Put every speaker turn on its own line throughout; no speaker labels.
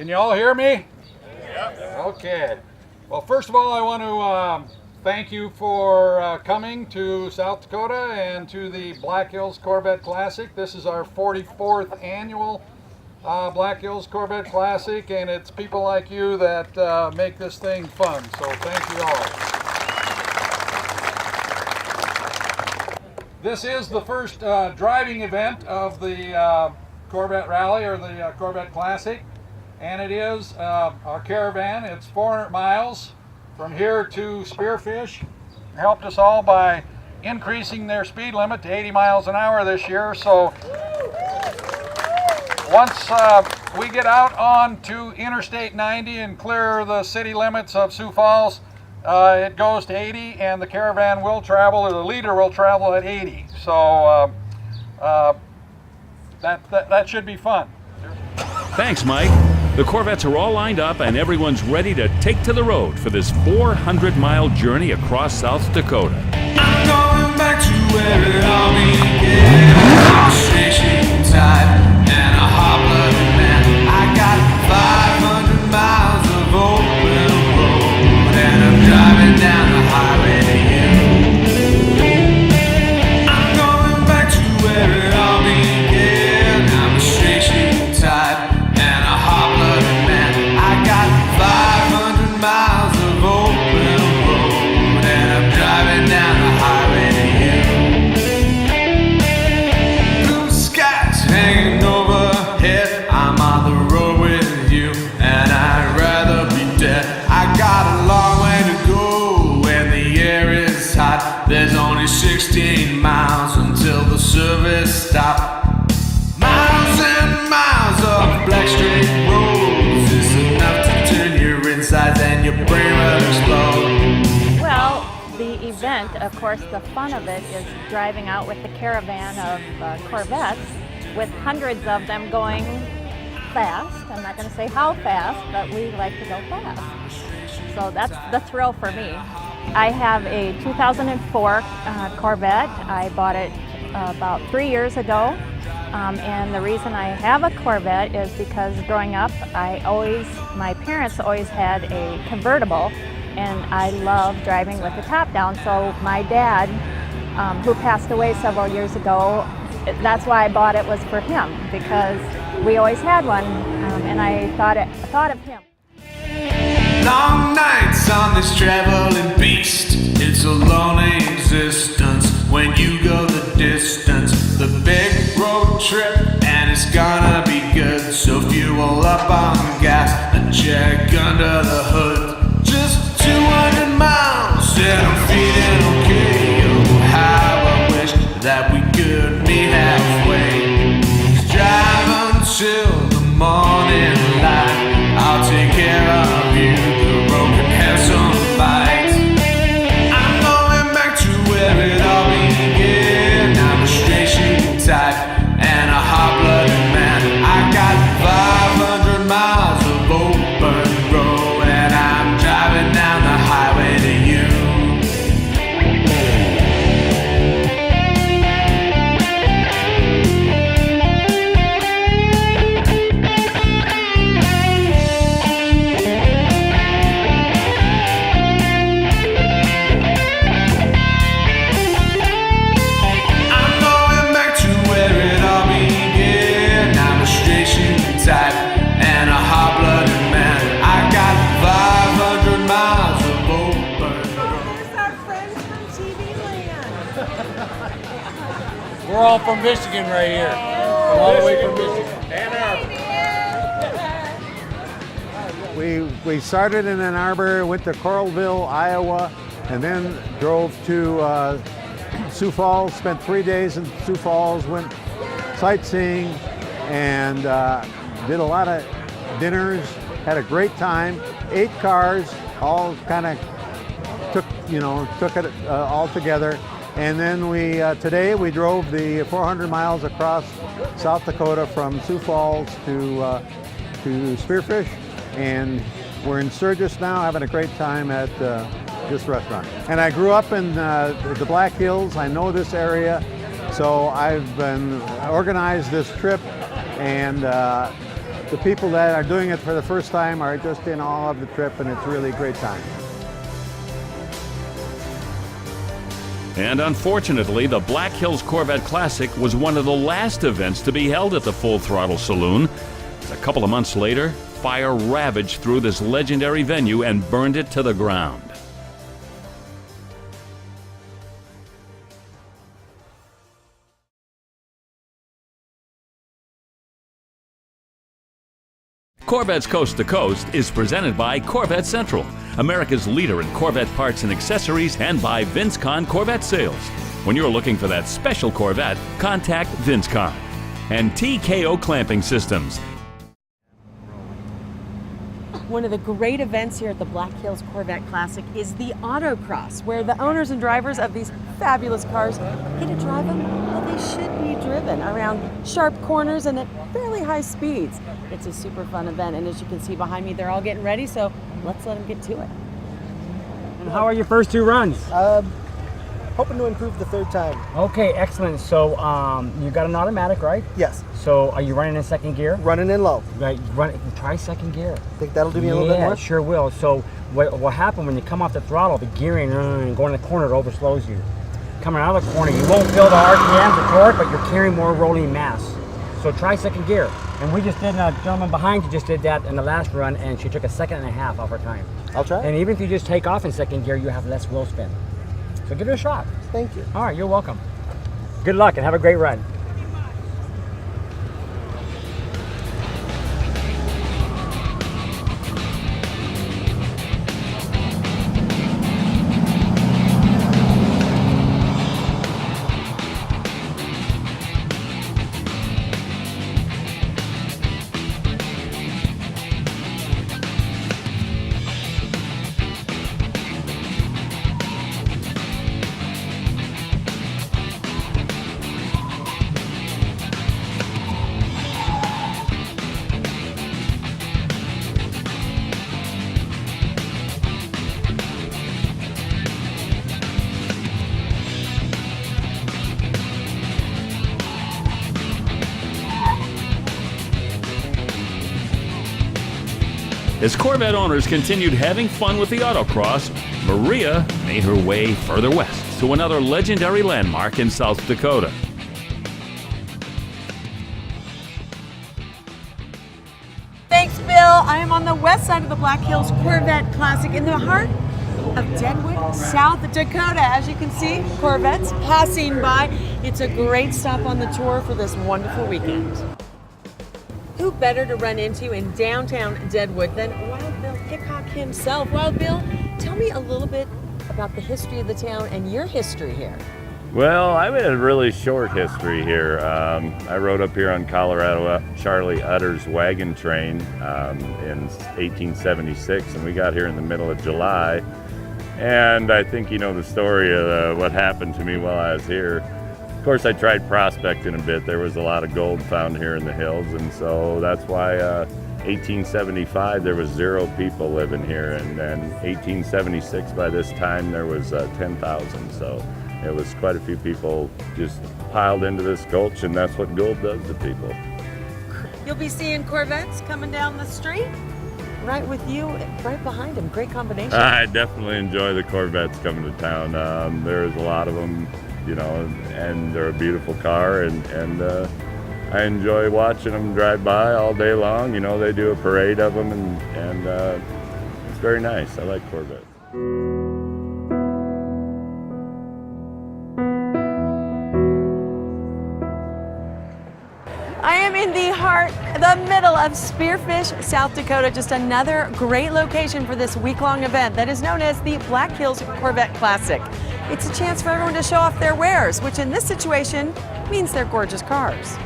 Can you all hear me? Yep. Okay. Well, first of all, I want to thank you for coming to South Dakota and to the Black Hills Corvette Classic. This is our 44th annual Black Hills Corvette Classic, and it's people like you that make this thing fun. So thank you all. This is the first driving event of the Corvette Rally, or the Corvette Classic, and it is our caravan. It's 400 miles from here to Spearfish. Helped us all by increasing their speed limit to 80 miles an hour this year. So once we get out onto Interstate 90 and clear the city limits of Sioux Falls, it goes to 80, and the caravan will travel, or the leader will travel at 80. So that should be fun.
Thanks, Mike. The Corvettes are all lined up and everyone's ready to take to the road for this 400-mile journey across South Dakota.
I'm going back to where it all began. A station type and a hot-blooded man. I got 500 miles of open road, and I'm driving down the highway to you. I'm going back to where it all began. I'm a station type and a hot-blooded man. I got 500 miles of open road, and I'm driving down the highway to you. Blue skies hanging overhead. I'm on the road with you, and I'd rather be dead. I got a long way to go when the air is hot. There's only 16 miles until the service stop. Miles and miles of black straight roads is enough to turn your insides and your brain will explode.
Well, the event, of course, the fun of it is driving out with the caravan of Corvettes, with hundreds of them going fast. I'm not going to say how fast, but we like to go fast. So that's the thrill for me. I have a 2004 Corvette. I bought it about 3 years ago. And the reason I have a Corvette is because growing up, my parents always had a convertible, and I love driving with the top down. So my dad, who passed away several years ago, that's why I bought it, was for him, because we always had one, and I thought of him.
Long nights on this traveling beast. It's a lonely existence when you go the distance. The big road trip, and it's gonna be good. So fuel up on gas and check under the hood. Just 200 miles and I'm feeling okay. Oh, how I wish that we could meet halfway. Just drive until the morning light. I'll take care of you. The road can have some fights. I'm going back to where it all began. I'm a straight shooting type and a hot-blooded man. I got 500 miles of open road, and I'm driving down the highway to you. I'm going back to where it all began. I'm a straight shooting type and a hot-blooded man. I got 500 miles of open road.
There's our friends from TV Land.
We're all from Michigan right here. All the way from Michigan.
We started in Ann Arbor, went to Coralville, Iowa, and then drove to Sioux Falls, spent 3 days in Sioux Falls, went sightseeing, and did a lot of dinners, had a great time, 8 cars, all kind of took it all together. And then today we drove the 400 miles across South Dakota from Sioux Falls to Spearfish, and we're in Sturgis now, having a great time at this restaurant. And I grew up in the Black Hills. I know this area, so I've been organized this trip, and The people that are doing it for the first time are just in awe of the trip, and it's really a great time.
And unfortunately, the Black Hills Corvette Classic was one of the last events to be held at the Full Throttle Saloon. A couple of months later, fire ravaged through this legendary venue and burned it to the ground. Corvettes Coast to Coast is presented by Corvette Central, America's leader in Corvette parts and accessories, and by VinceCon Corvette Sales. When you're looking for that special Corvette, contact VinceCon. And TKO Clamping Systems.
One of the great events here at the Black Hills Corvette Classic is the autocross, where the owners and drivers of these fabulous cars get to drive them how they should be driven, around sharp corners and at fairly high speeds. It's a super fun event, and as you can see behind me, they're all getting ready, so let's let them get to it.
And how are your first 2 runs?
Hoping to improve the 3rd time.
Okay, excellent. So you got an automatic, right?
Yes.
So are you running in 2nd gear?
Running in low.
Right, try 2nd gear.
Think that'll do me a little bit more?
Yeah, sure will. So what happened when you come off the throttle, the gearing and going in the corner, it overslows you. Coming out of the corner, you won't feel the RPMs, the torque, but you're carrying more rolling mass. So try 2nd gear. And we just did, a gentleman behind you just did that in the last run, and she took a 1.5 seconds off her time.
I'll try.
And even if you just take off in 2nd gear, you have less wheel spin. So give it a shot.
Thank you.
All right, you're welcome. Good luck and have a great run.
As Corvette owners continued having fun with the autocross, Maria made her way further west to another legendary landmark in South Dakota.
Thanks, Bill. I am on the west side of the Black Hills Corvette Classic in the heart of Deadwood, South Dakota. As you can see, Corvettes passing by. It's a great stop on the tour for this wonderful weekend. Who better to run into in downtown Deadwood than Wild Bill Hickok himself? Wild Bill, tell me a little bit about the history of the town and your history here.
Well, I've had a really short history here. I rode up here on Colorado Charlie Utter's wagon train in 1876, and we got here in the middle of July. And I think you know the story of what happened to me while I was here. Of course, I tried prospecting a bit. There was a lot of gold found here in the hills, and so that's why 1875 there was 0 people living here, and then 1876 by this time there was 10,000. So it was quite a few people just piled into this gulch, and that's what gold does to people.
You'll be seeing Corvettes coming down the street, right with you, right behind them. Great combination.
I definitely enjoy the Corvettes coming to town. There's a lot of them, you know, and they're a beautiful car, and I enjoy watching them drive by all day long. You know, they do a parade of them, and it's very nice. I like Corvettes.
I am in the middle of Spearfish, South Dakota, just another great location for this week-long event that is known as the Black Hills Corvette Classic. It's a chance for everyone to show off their wares, which in this situation means they're gorgeous cars.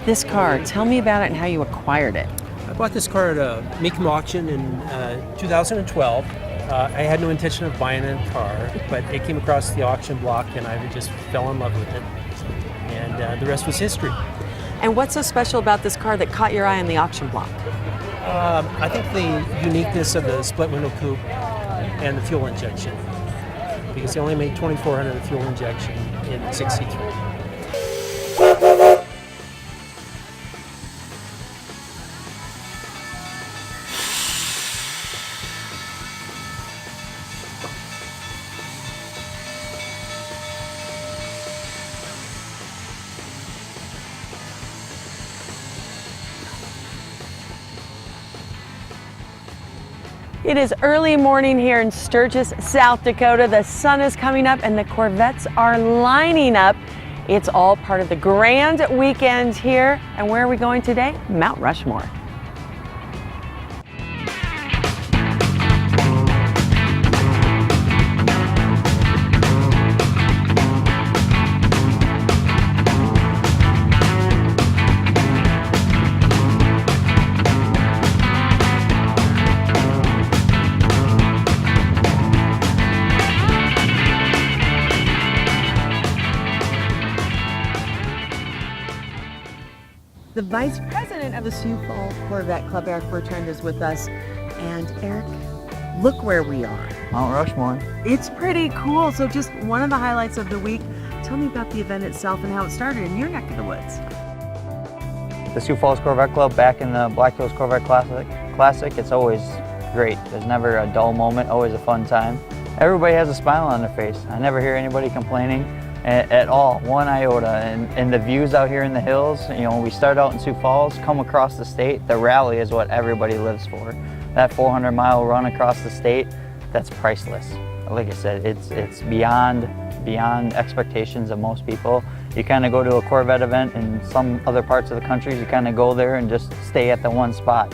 This car, tell me about it and how you acquired it.
I bought this car at a Mecum auction in 2012. I had no intention of buying a car, but it came across the auction block and I just fell in love with it. And the rest was history.
And what's so special about this car that caught your eye on the auction block?
I think the uniqueness of the split window coupe and the fuel injection, because they only made 2,400 of fuel injection in '63.
It is early morning here in Sturgis, South Dakota. The sun is coming up and the Corvettes are lining up. It's all part of the grand weekend here. And where are we going today? Mount Rushmore. The Vice President of the Sioux Falls Corvette Club, Eric Bertrand, is with us. And Eric, look where we are.
Mount Rushmore.
It's pretty cool. So just one of the highlights of the week. Tell me about the event itself and how it started in your neck of the woods.
The Sioux Falls Corvette Club back in the Black Hills Corvette Classic. It's always great. There's never a dull moment, always a fun time. Everybody has a smile on their face. I never hear anybody complaining at all, one iota. And the views out here in the hills, you know, we start out in Sioux Falls, come across the state, the rally is what everybody lives for. That 400-mile run across the state, that's priceless. Like I said, it's beyond expectations of most people. You kind of go to a Corvette event in some other parts of the country, you kind of go there and just stay at the one spot.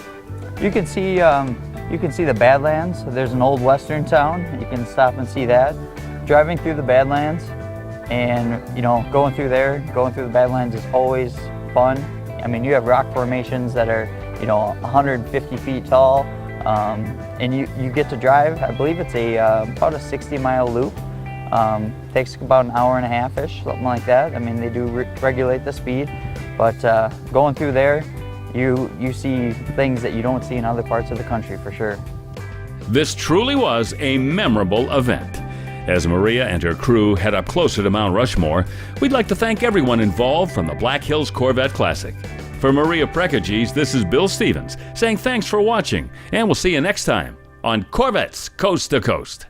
You can see the Badlands. There's an old western town. You can stop and see that. Driving through the Badlands, and you know, going through the Badlands is always fun. I mean, you have rock formations that are, you know, 150 feet tall, and you get to drive. I believe it's about a 60-mile loop. Takes about an hour and a half-ish, something like that. I mean, they do regulate the speed, but going through there, you see things that you don't see in other parts of the country for sure.
This truly was a memorable event. As Maria and her crew head up closer to Mount Rushmore, we'd like to thank everyone involved from the Black Hills Corvette Classic. For Maria Prekages, this is Bill Stevens saying thanks for watching, and we'll see you next time on Corvettes Coast to Coast.